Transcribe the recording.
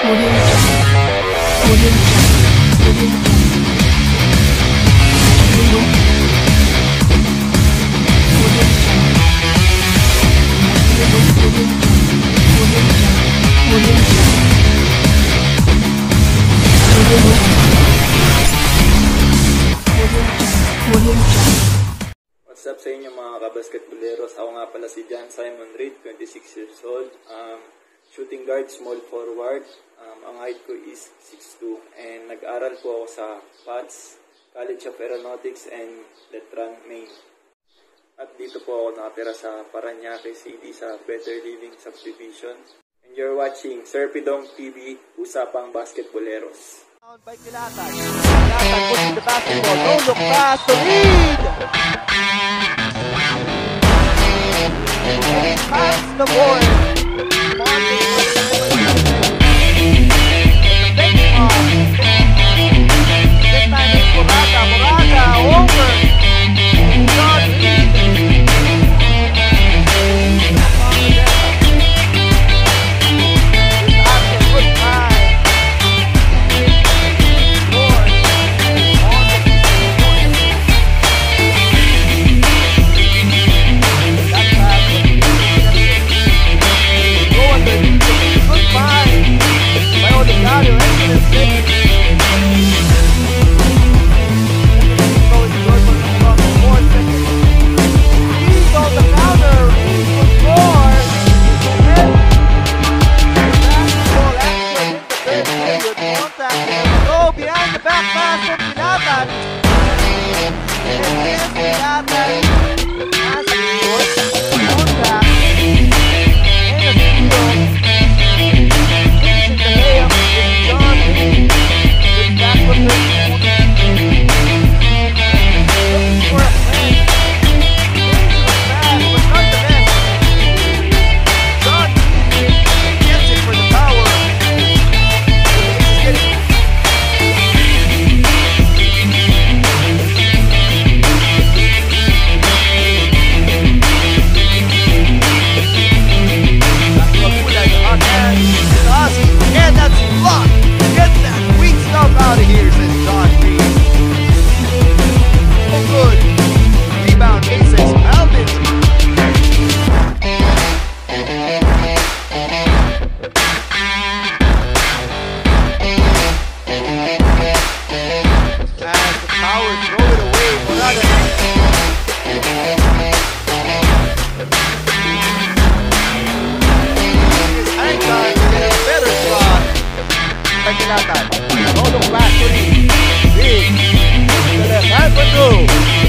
What's up sa inyo mga kabasketboleros? Ako nga pala si John Simon Reid, 26 years old. Shooting guard, small forward. Ang height ko is 6'2", and nag-aral po ako sa PATS, College of Aeronautics and Letran, Maine. At dito po ako nakatira sa Parañaque City sa Better Living Subdivision. And you're watching Serpidong TV, Usapang Basketboleros. By Kilatan. Kilatan pushing the basketball. No look pass to Reid. Pass the ball. This time it's Moraga. Moraga over. John Reid. Good pass. Behind the back pass from Kilatan. And this Kilatan has a short contact and a steal. Finishing the layup with John Reid with backward looking for a play. Dangerous pass, but nonetheless, John Reid gets it for the power. And that's blocked. Get that weak stuff out of here, says John Reid. Oh, good. Rebound, Aces. Mountains. As the power throw it away. Moraga. Hang time to get a better shot. Kilatan. No look back to Reid. Reid. To the left. Hand for two.